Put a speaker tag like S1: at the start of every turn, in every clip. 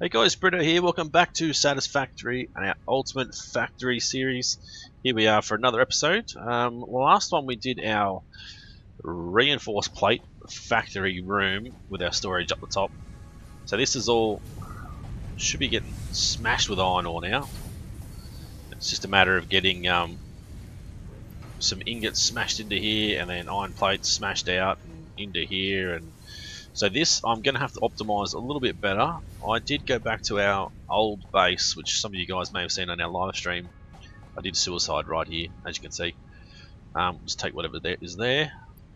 S1: Hey guys, Brito here. Welcome back to Satisfactory and our Ultimate Factory series. Here we are for another episode. Last time we did our reinforced plate factory room with our storage up the top. So this is all should be getting smashed with iron ore now. It's just a matter of getting some ingots smashed into here and then iron plates smashed out and into here, and so this I'm going to have to optimize a little bit better. I did go back to our old base, which some of you guys may have seen on our live stream. I did suicide right here, as you can see. Just take whatever there is there.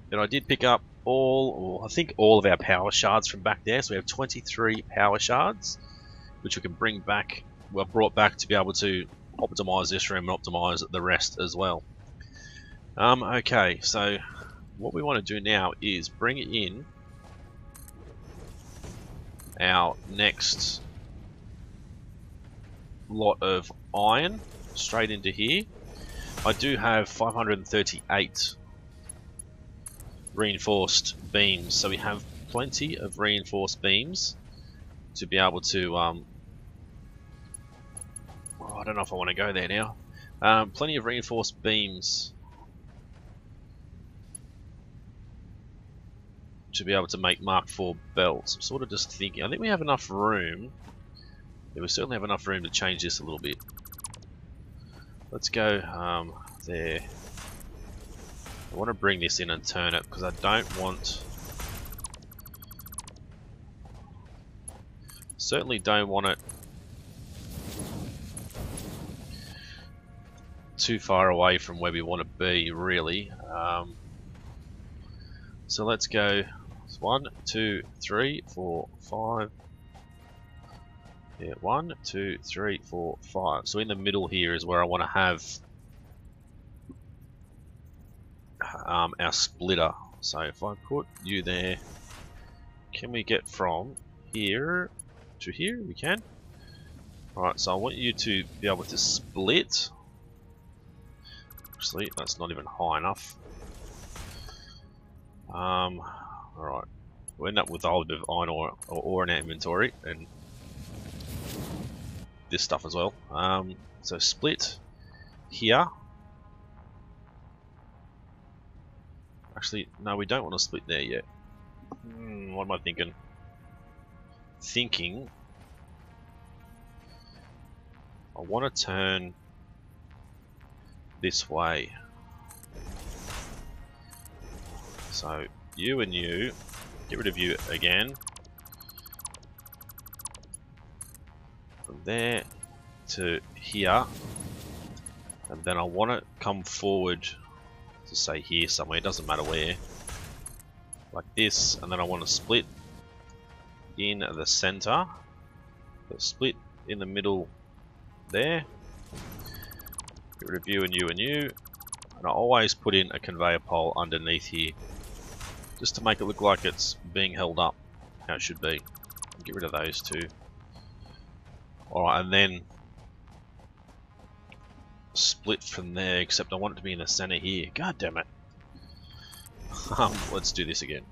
S1: But I did pick up I think all of our power shards from back there. So we have 23 power shards, which we can bring back, brought back to be able to optimize this room and optimize the rest as well. Okay, so what we want to do now is bring in our next lot of iron straight into here. I do have 538 reinforced beams, so we have plenty of reinforced beams to be able to I don't know if I want to go there now. Plenty of reinforced beams to be able to make Mark IV belts. I'm sort of just thinking, I think we have enough room. Yeah, we certainly have enough room to change this a little bit. Let's go there. I want to bring this in and turn it because I don't want... Certainly don't want it too far away from where we want to be, really. So let's go 1, 2, 3, 4, 5. Yeah, 1, 2, 3, 4, 5. So in the middle here is where I want to have our splitter. So if I put you there, can we get from here to here? We can. Alright, so I want you to be able to split. Actually, that's not even high enough. Alright, we'll end up with a whole bit of iron ore in our inventory and this stuff as well. So split here. Actually, no, we don't want to split there yet. What am I thinking? I want to turn this way. So you and you, get rid of you again. From there to here, and then I want to come forward to say here somewhere, it doesn't matter where, like this, and then I want to split in the center, so split in the middle there, get rid of you and you and you, and I always put in a conveyor pole underneath here, just to make it look like it's being held up how it should be. Get rid of those two. Alright, and then split from there, except I want it to be in the center here. God damn it. Let's do this again.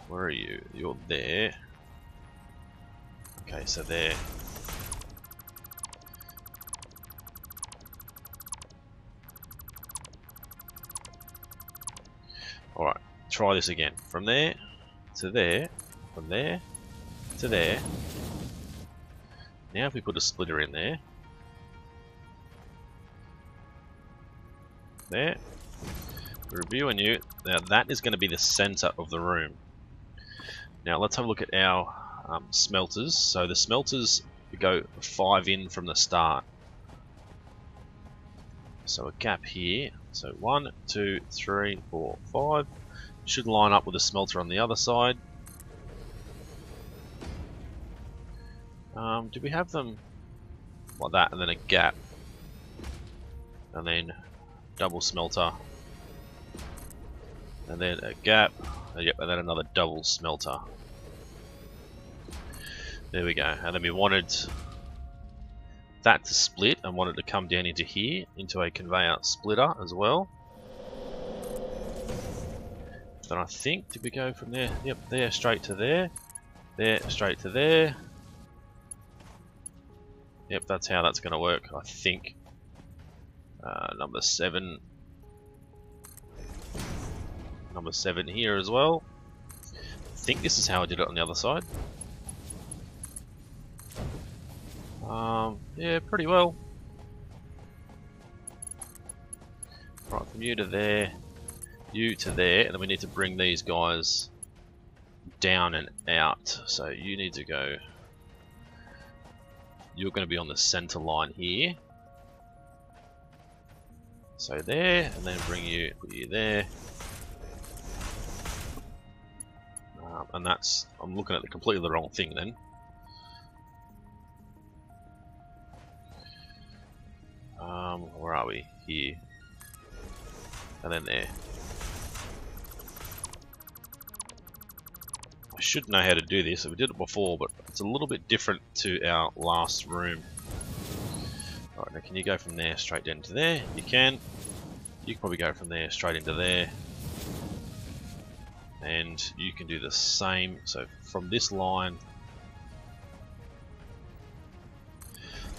S1: Where are you? You're there. Okay, so there. Alright, try this again. From there to there, from there to there. Now if we put a splitter in there. There. Review and you. Now that is going to be the center of the room. Now let's have a look at our smelters. So the smelters go 5 in from the start. So a gap here. So 1, 2, 3, 4, 5. Should line up with a smelter on the other side. Do we have them like that, and then a gap, and then double smelter, and then a gap, yep, and then another double smelter. There we go. And then we wanted that to split and wanted to come down into here, into a conveyor splitter as well. Then I think, did we go from there? Yep, there straight to there. There straight to there. Yep, that's how that's going to work, I think. Number 7. Number 7 here as well. I think this is how I did it on the other side. Yeah, pretty well. Right, from you to there, you to there, and then we need to bring these guys down and out. So you need to go. You're going to be on the center line here. So there, and then put you there. And that's, I'm looking at completely the wrong thing then. Where are we? Here. And then there. I should know how to do this. We did it before, but it's a little bit different to our last room. Alright, now can you go from there straight down to there? You can. You can probably go from there straight into there. And you can do the same. So from this line,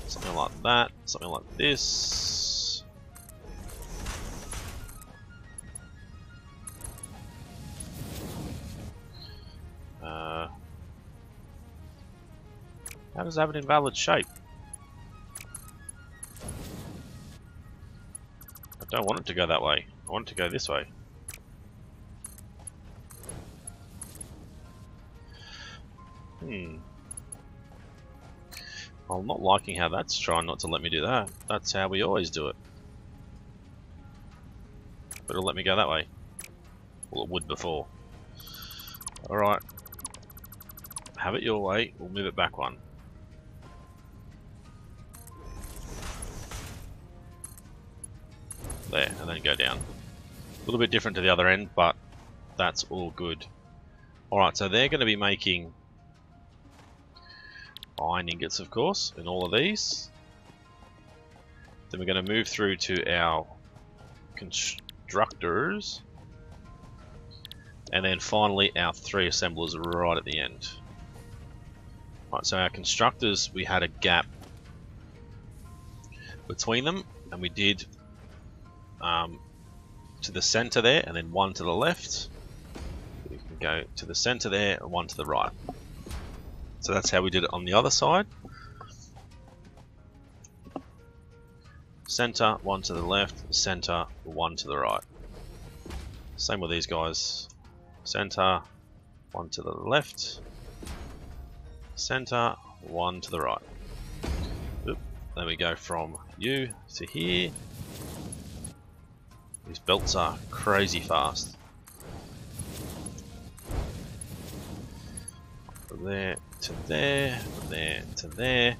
S1: something like that, something like this. How does that have an invalid shape? I don't want it to go that way. I want it to go this way. I'm not liking how that's trying not to let me do that. That's how we always do it. But it'll let me go that way. Well, it would before. Alright. Have it your way. We'll move it back one. There, and then go down. A little bit different to the other end, but that's all good. Alright, so they're going to be making iron ingots, of course, in all of these. Then we're going to move through to our constructors, and then finally our 3 assemblers right at the end. Right, so our constructors, we had a gap between them, and we did to the center there, and then one to the left. We can go to the center there and one to the right. So that's how we did it on the other side. Center, one to the left, center, one to the right. Same with these guys. Center, one to the left, center, one to the right. Oop. Then we go from you to here. These belts are crazy fast. From there to there, from there to there.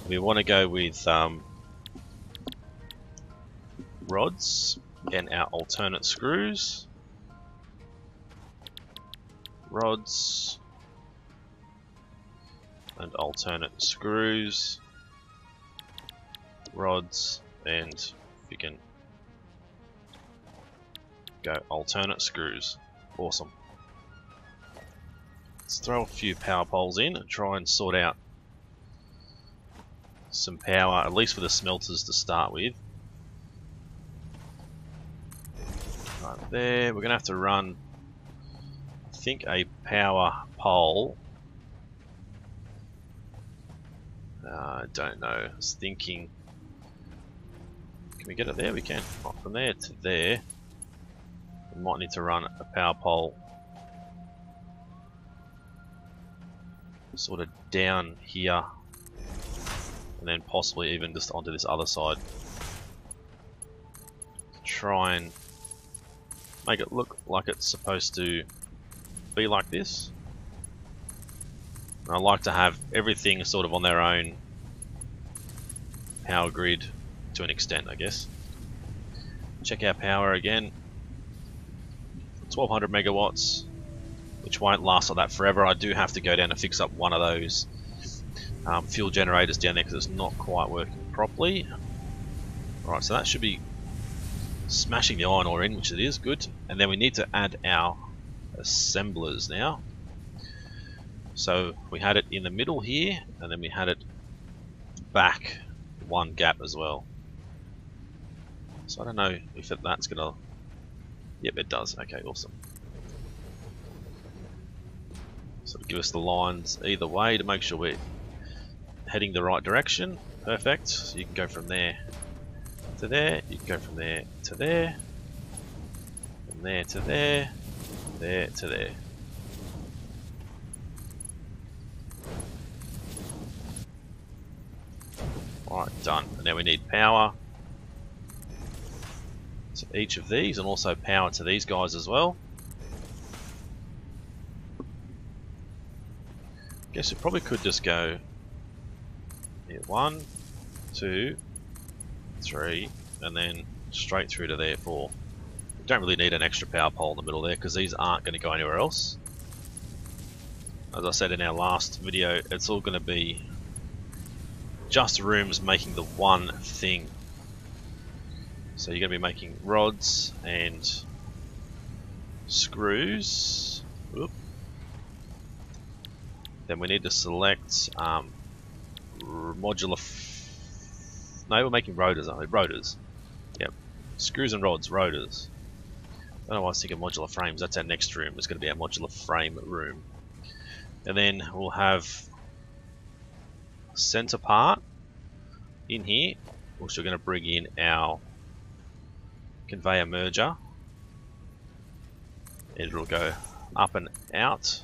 S1: We want to go with rods and our alternate screws. Rods and alternate screws. Rods, and we can go alternate screws. Awesome. Let's throw a few power poles in and try and sort out some power, at least for the smelters to start with. Right there, we're going to have to run, I think, a power pole. I don't know, I was thinking, can we get it there? We can. Right, from there to there. We might need to run a power pole sort of down here, and then possibly even just onto this other side. Try and make it look like it's supposed to be like this. And I like to have everything sort of on their own power grid to an extent, I guess. Check our power again. 1200 megawatts, which won't last like that forever. I do have to go down and fix up one of those fuel generators down there because it's not quite working properly. Right, so that should be smashing the iron ore in, which it is good. And then we need to add our assemblers now. So we had it in the middle here, and then we had it back one gap as well. So I don't know if that's gonna... Yep, it does. Okay, awesome. So it'll give us the lines either way to make sure we're heading the right direction. Perfect. So you can go from there to there, you can go from there to there, from there to there, there to there. Alright, done. And now we need power to each of these, and also power to these guys as well. Guess we probably could just go here, 1, 2, 3, and then straight through to there 4. We don't really need an extra power pole in the middle there because these aren't going to go anywhere else. As I said in our last video, it's all going to be just rooms making the one thing. So you're going to be making rods and screws. Oop. Then we need to select modular. No, we're making rotors, aren't we? Rotors. Yep. Screws and rods, rotors. I don't know why I was thinking modular frames. That's our next room. It's going to be our modular frame room. And then we'll have center part in here, which we're going to bring in our conveyor merger. It'll go up and out.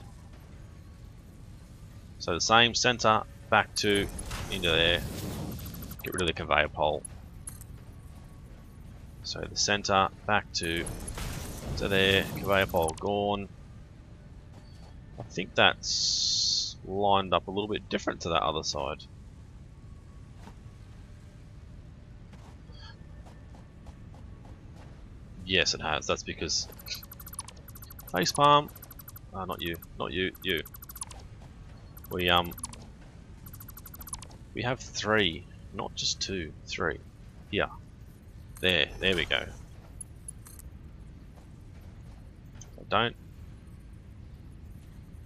S1: So the same center back to into there. Get rid of the conveyor pole. So the center back to there. Conveyor pole gone. I think that's lined up a little bit different to that other side. Yes, it has. That's because facepalm. Not you. Not you. You. We have 3, not just 2, 3. Here. There we go. I don't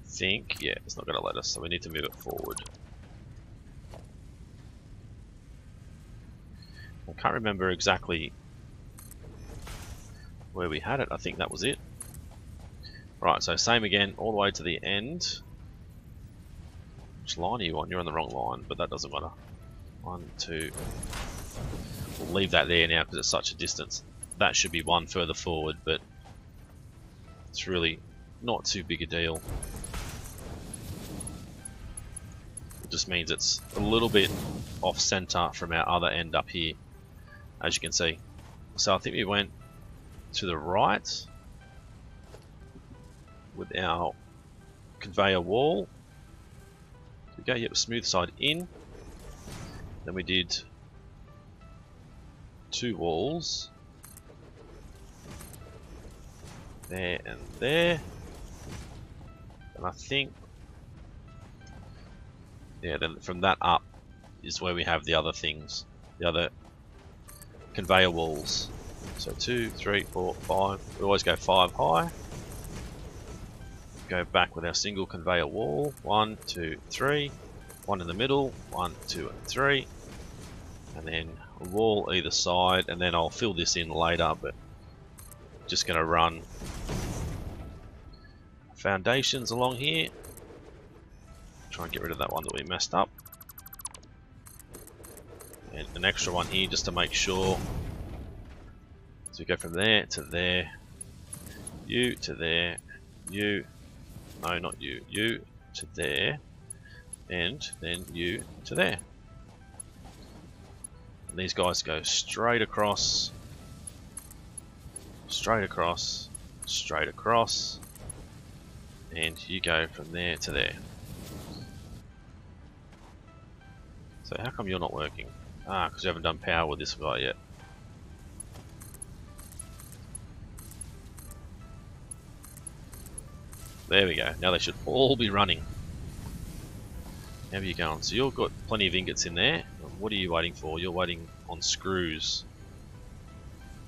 S1: think, yeah, it's not going to let us, so we need to move it forward. I can't remember exactly where we had it. I think that was it. Right, so same again, all the way to the end. Which line are you on? You're on the wrong line, but that doesn't matter. 1, 2. We'll leave that there now because it's such a distance. That should be one further forward, but it's really not too big a deal. It just means it's a little bit off center from our other end up here, as you can see. So I think we went to the right with our conveyor wall. We go, yep, smooth side in. Then we did 2 walls. There and there. And I think, yeah, then from that up is where we have the other things, the other conveyor walls. So 2, 3, 4, 5. We always go 5 high. Go back with our single conveyor wall. 1, 2, 3. 1 in the middle. 1, 2, and 3. And then a wall either side. And then I'll fill this in later, but just going to run foundations along here. Try and get rid of that one that we messed up. And an extra one here just to make sure. So we go from there to there. You to there. You. No, not you. You to there. And then you to there. And these guys go straight across. Straight across. Straight across. And you go from there to there. So how come you're not working? Ah, because you haven't done power with this guy yet. There we go. Now they should all be running. How are you going? So you've got plenty of ingots in there. What are you waiting for? You're waiting on screws.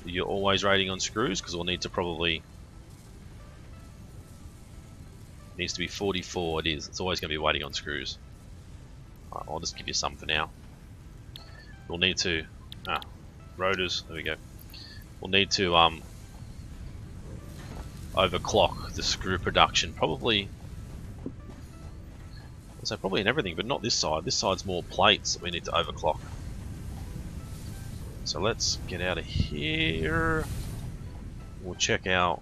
S1: You're always waiting on screws because we'll need to probably It needs to be 44. It is. It's always going to be waiting on screws. Right, I'll just give you some for now. We'll need to rotors. There we go. We'll need to overclock the screw production. Probably in everything, but not this side. This side's more plates that we need to overclock. So let's get out of here. We'll check our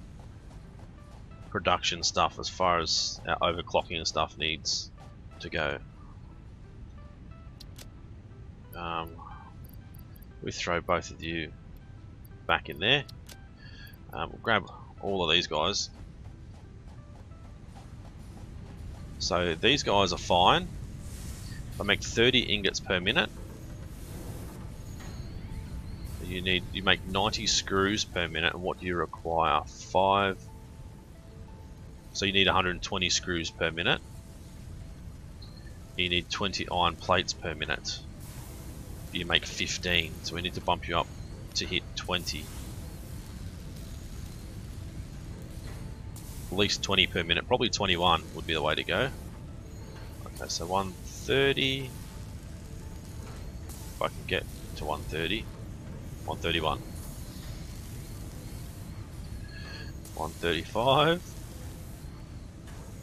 S1: production stuff as far as our overclocking and stuff needs to go. We throw both of you back in there. We'll grab all of these guys. So these guys are fine. I make 30 ingots per minute. You make 90 screws per minute, and what do you require? 5. So you need 120 screws per minute. You need 20 iron plates per minute. You make 15, so we need to bump you up to hit 20. At least 20 per minute, probably 21 would be the way to go. Okay, so 130. If I can get to 130. 131. 135.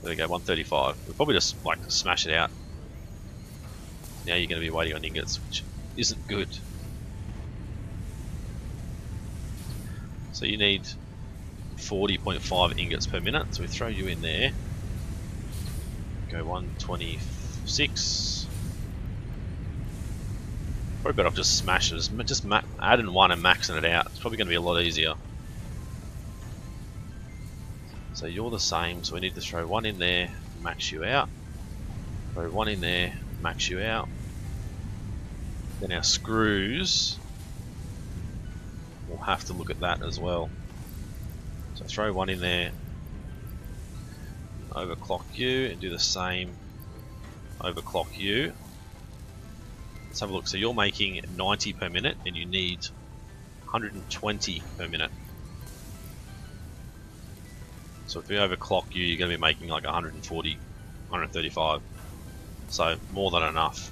S1: There we go, 135. We'll probably just like smash it out. Now you're going to be waiting on ingots, which isn't good. So you need 40.5 ingots per minute, so we throw you in there. Go 126. Probably better off just smashes. Just adding one and maxing it out. It's probably going to be a lot easier. So you're the same, so we need to throw one in there, max you out. Throw one in there, max you out. Then our screws, we'll have to look at that as well. So throw one in there, overclock you, and do the same, overclock you. Let's have a look. So you're making 90 per minute, and you need 120 per minute. So if we overclock you, you're going to be making like 140, 135. So more than enough.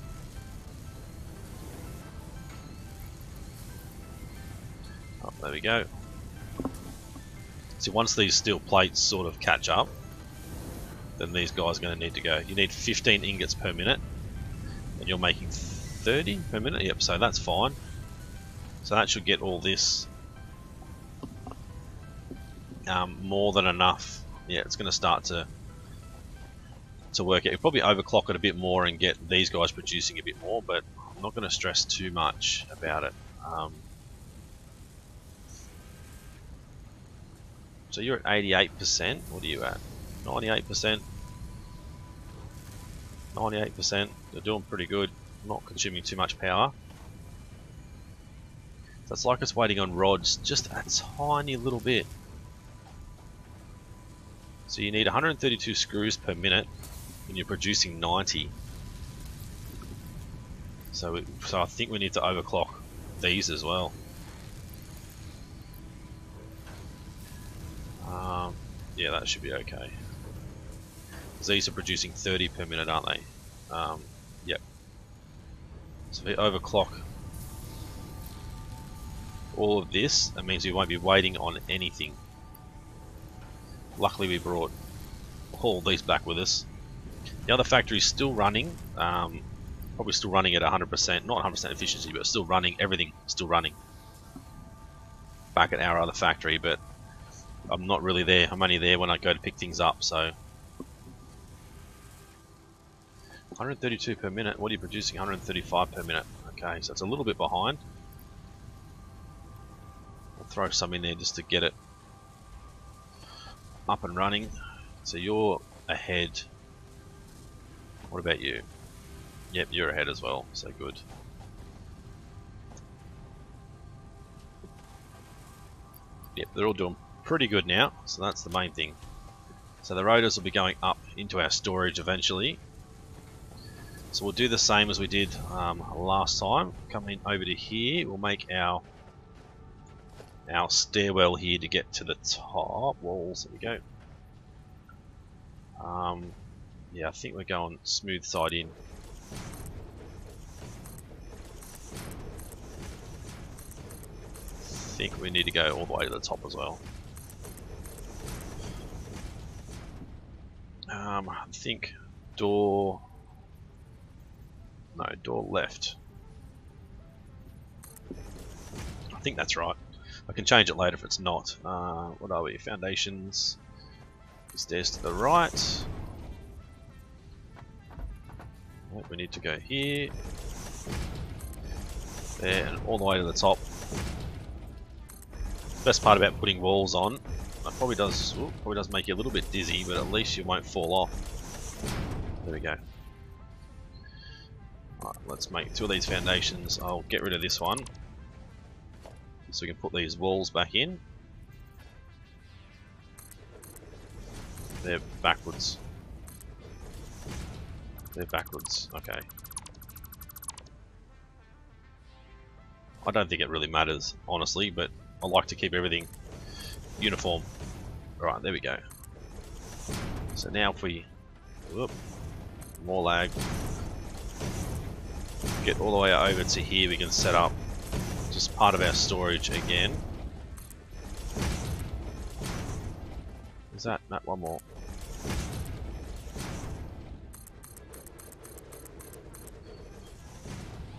S1: Oh, there we go. See, once these steel plates sort of catch up, then these guys are going to need to go. You need 15 ingots per minute, and you're making 30 per minute. Yep, so that's fine. So that should get all this more than enough. Yeah, it's going to start to work out. You'll probably overclock it a bit more and get these guys producing a bit more, but I'm not going to stress too much about it. So you're at 88%. What are you at? 98%. 98%. You're doing pretty good. Not consuming too much power. So it's like it's waiting on rods just a tiny little bit. So you need 132 screws per minute, and you're producing 90. So I think we need to overclock these as well. Yeah, that should be okay. Because these are producing 30 per minute, aren't they? Yep. So if we overclock all of this, that means we won't be waiting on anything. Luckily we brought all these back with us. The other factory is still running, probably still running at 100%, not 100% efficiency, but still running, everything still running. Back at our other factory, but I'm not really there. I'm only there when I go to pick things up, so 132 per minute. What are you producing? 135 per minute. Okay, so it's a little bit behind. I'll throw some in there just to get it up and running. So you're ahead. What about you? Yep, you're ahead as well, so good. Yep, they're all doing pretty good now, so that's the main thing. So the rotors will be going up into our storage eventually. So we'll do the same as we did last time. Coming over to here, we'll make our stairwell here to get to the top walls. There we go. Yeah, I think we're going smooth side in. I think we need to go all the way to the top as well. I think door... No, door left. I think that's right. I can change it later if it's not. What are we? Foundations. Stairs to the right. We need to go here. There, and all the way to the top. Best part about putting walls on, it probably does make you a little bit dizzy, but at least you won't fall off. There we go. Alright, let's make 2 of these foundations. I'll get rid of this one, so we can put these walls back in. They're backwards. They're backwards, okay. I don't think it really matters, honestly, but I like to keep everything uniform. Right, there we go. So now if we... Whoop, more lag. Get all the way over to here, we can set up just part of our storage again. Is that? No, one more.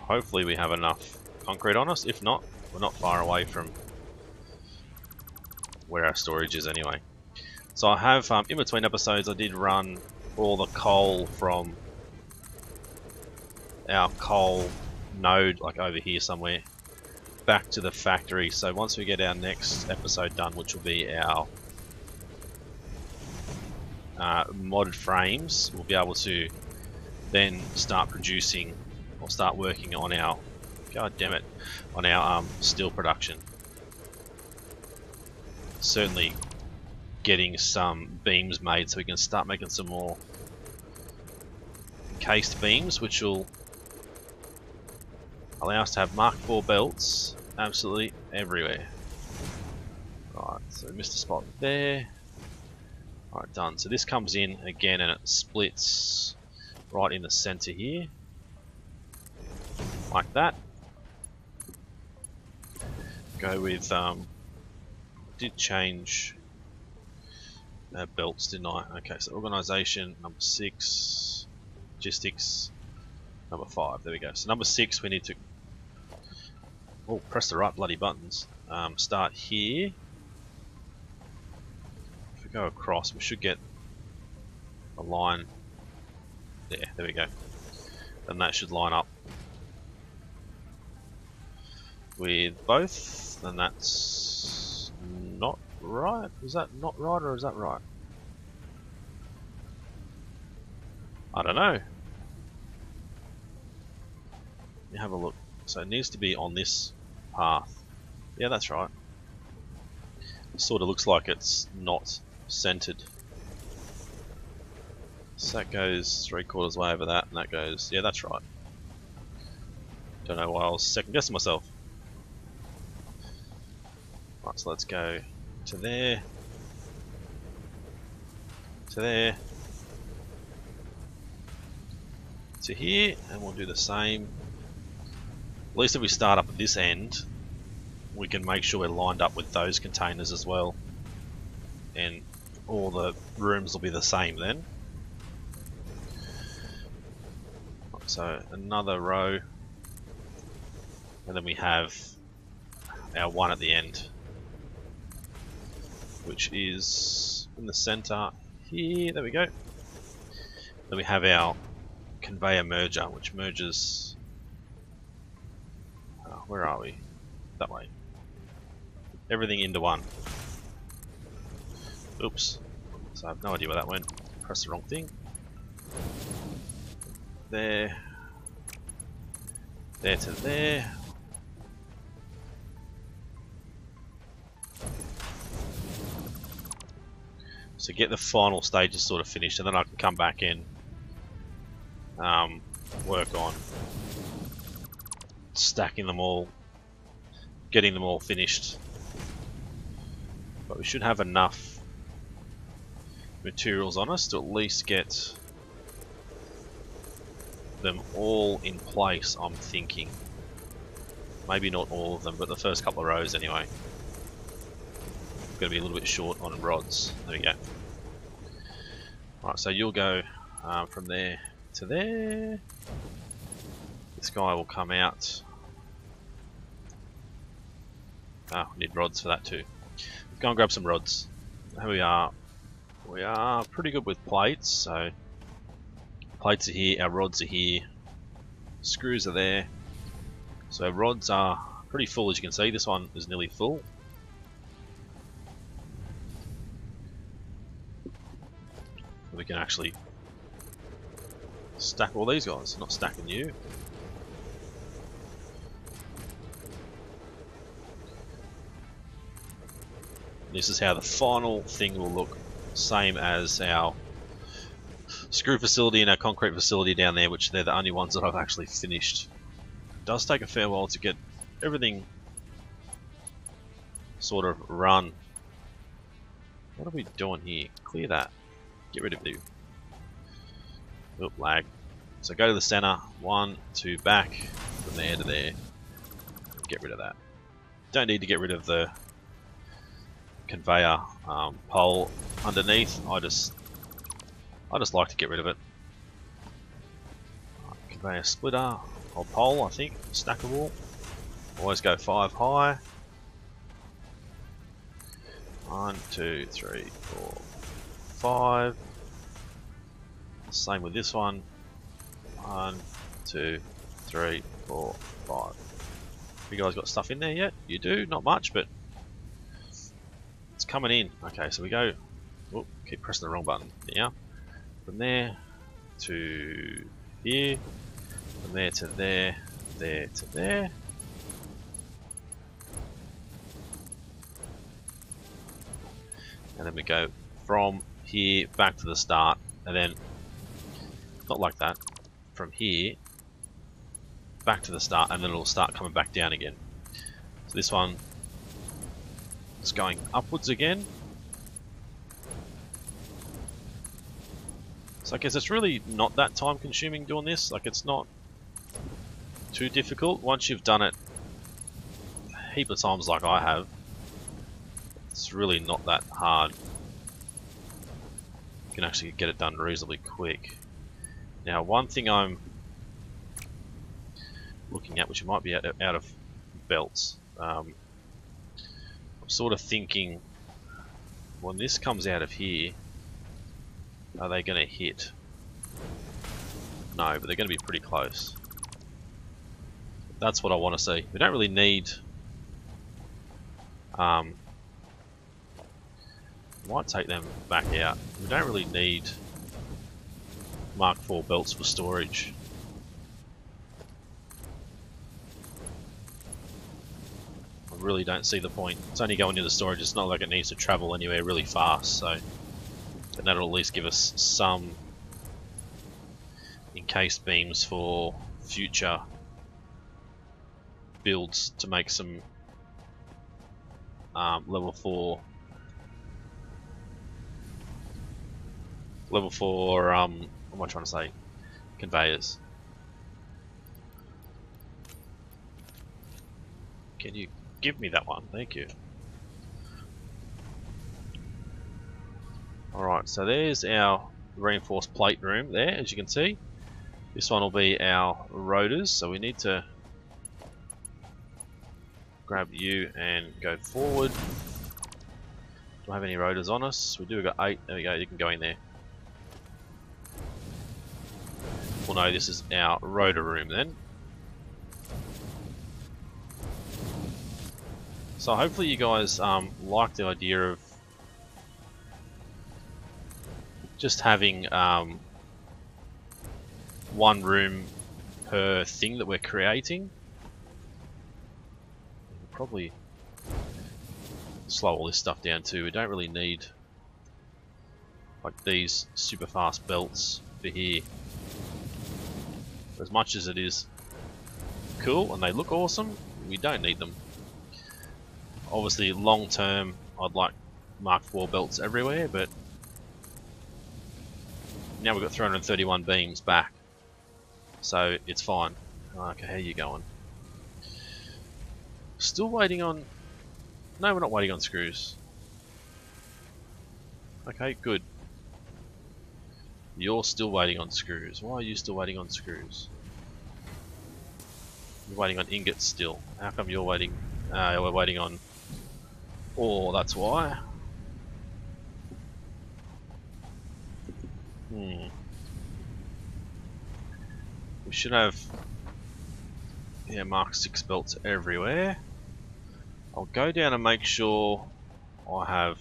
S1: Hopefully we have enough concrete on us. If not, we're not far away from where our storage is anyway. So I have, in between episodes, I did run all the coal from our coal node, like over here somewhere, back to the factory. So once we get our next episode done, which will be our modded frames, we'll be able to then start producing or start working on our, god damn it, on our steel production. Certainly getting some beams made so we can start making some more encased beams, which will allow us to have Mark IV belts absolutely everywhere. Right, so we missed a spot there. Alright, done. So this comes in again and it splits right in the center here. Like that. Go with, did change belts, didn't I? Okay, so organization, number 6, logistics, number 5, there we go. So number 6 we need to, oh, press the right bloody buttons. Start here. If we go across, we should get a line there, there we go. And that should line up with both, and that's not right. Is that not right or is that right? I don't know. Let me have a look. So it needs to be on this path. Yeah, that's right. It sort of looks like it's not centered. So that goes 3/4 way over that, and that goes, yeah, that's right. Don't know why I was second guessing myself. Right, so let's go to there, to there, to here, and we'll do the same. At least if we start up at this end, we can make sure we're lined up with those containers as well, and all the rooms will be the same then. So another row, and then we have our one at the end, which is in the center here. There we go. Then we have our conveyor merger, which merges, where are we? That way. Everything into one. Oops. So I have no idea where that went. Press the wrong thing. There. There to there. So get the final stages sort of finished, and then I can come back in, work on stacking them all, getting them all finished. But we should have enough materials on us to at least get them all in place, I'm thinking. Maybe not all of them, but the first couple of rows anyway. Going to be a little bit short on rods. There we go. Right, so you'll go from there to there. This guy will come out. We need rods for that too. Let's go and grab some rods. Here we are. We are pretty good with plates, so plates are here, our rods are here, screws are there. So rods are pretty full, as you can see. This one is nearly full. We can actually stack all these guys, not stacking you. This is how the final thing will look, same as our screw facility and our concrete facility down there, which they're the only ones that I've actually finished. It does take a fair while to get everything sort of run. What are we doing here? Clear that. Get rid of you. Oop, lag. So go to the center, 1, 2, back, from there to there. Get rid of that. Don't need to get rid of the conveyor pole underneath. I just like to get rid of it. Conveyor splitter or pole, I think, stackable. Always go 5 high. 1, 2, 3, 4, 5. Same with this one. 1, 2, 3, 4, 5. You guys got stuff in there yet? You do, not much, but it's coming in. Okay, so we go. Oh, keep pressing the wrong button. Yeah. From there to here. From there to there. There to there. And then we go from here back to the start, and then not like that. From here back to the start, and then it'll start coming back down again. So this one is going upwards again. So I guess it's really not that time consuming doing this. Like, it's not too difficult once you've done it a heap of times like I have. It's really not that hard. You can actually get it done reasonably quick. Now, one thing I'm looking at, which might be out of belts, I'm sort of thinking, when this comes out of here, are they going to hit? No, but they're going to be pretty close. That's what I want to see. We don't really need might take them back out. We don't really need Mark IV belts for storage. I really don't see the point. It's only going into storage. It's not like it needs to travel anywhere really fast, so and that'll at least give us some encased beams for future builds to make some level 4 what am I trying to say? Conveyors. Can you give me that one? Thank you. Alright, so there's our reinforced plate room there, as you can see. This one will be our rotors, so we need to grab you and go forward. Do I have any rotors on us? We do, we've got 8. There we go, you can go in there. We'll know this is our rotor room then. So hopefully you guys like the idea of just having one room per thing that we're creating. We'll probably slow all this stuff down too. We don't really need like these super fast belts for here. As much as it is cool and they look awesome, we don't need them. Obviously long term I'd like Mark IV belts everywhere, but Now we've got 331 beams back, so it's fine. Okay, how are you going? Still waiting on... No, we're not waiting on screws. Okay, good. You're still waiting on screws. Why are you still waiting on screws? You're waiting on ingots still. How come you're waiting? We're waiting on... Oh, that's why. We should have... Yeah, Mark 6 belts everywhere. I'll go down and make sure I have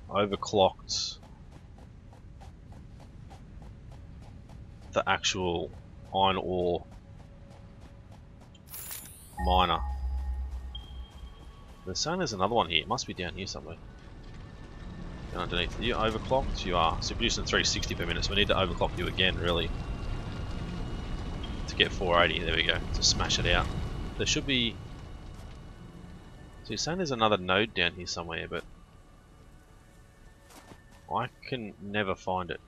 S1: overclocked the actual iron ore miner. They're saying there's another one here. It must be down here somewhere. Down underneath. Are you overclocked? You are. So you're producing 360 per minute, so we need to overclock you again, really. To get 480. There we go. To smash it out. There should be... So you're saying there's another node down here somewhere, but I can never find it.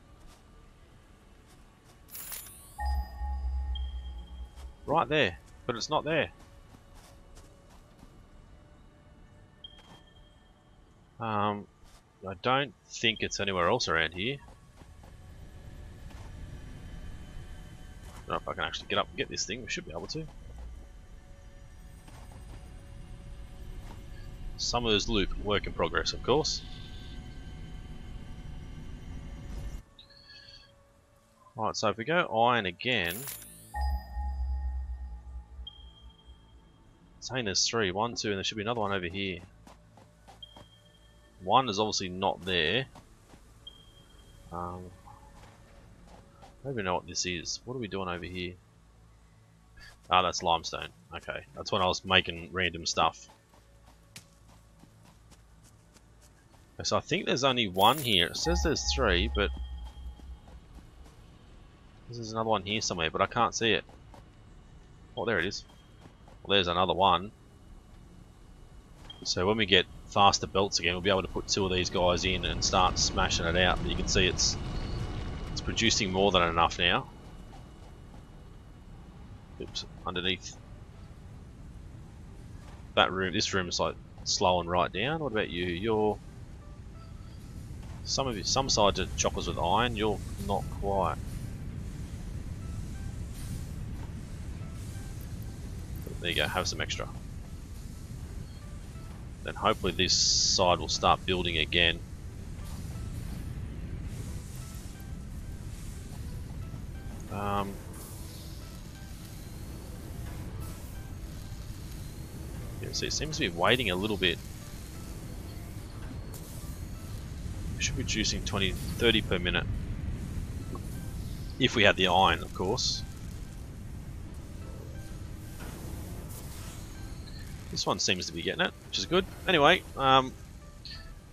S1: Right there, but it's not there. I don't think it's anywhere else around here. I don't know if I can actually get up and get this thing. We should be able to. Summer's loop, work in progress, of course. Alright, so if we go iron again, it's saying there's 3, 1, 2, and there should be another one over here. 1 is obviously not there. I don't even know what this is. What are we doing over here? Ah, that's limestone. Okay, that's when I was making random stuff. So I think there's only 1 here. It says there's 3, but there's another one here somewhere, but I can't see it. Oh, there it is. Well, there's another one. So when we get faster belts again, we'll be able to put 2 of these guys in and start smashing it out. But you can see it's producing more than enough now. Oops, underneath that room. This room is like slowing right down. What about you? You're some sides are chockers with iron. You're not quite. There you go. Have some extra. Then hopefully this side will start building again. Yeah, see, it seems to be waiting a little bit. We should be producing 30 per minute. If we had the iron, of course. This one seems to be getting it, which is good. Anyway,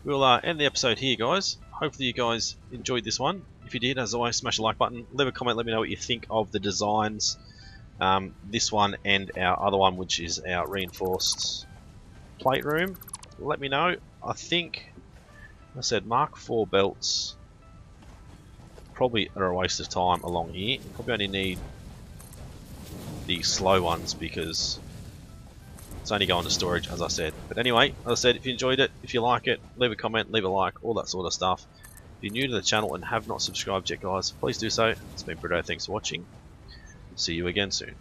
S1: we'll end the episode here, guys. Hopefully you guys enjoyed this one. If you did, as always, smash the like button. Leave a comment, let me know what you think of the designs. This one and our other one, which is our reinforced plate room. Let me know. I think, I said Mark 4 belts probably are a waste of time along here. You probably only need the slow ones because it's only going to storage, as I said. But anyway, as I said, if you enjoyed it, if you like it, leave a comment, leave a like, all that sort of stuff. If you're new to the channel and have not subscribed yet, guys, please do so. It's been Brito. Thanks for watching. See you again soon.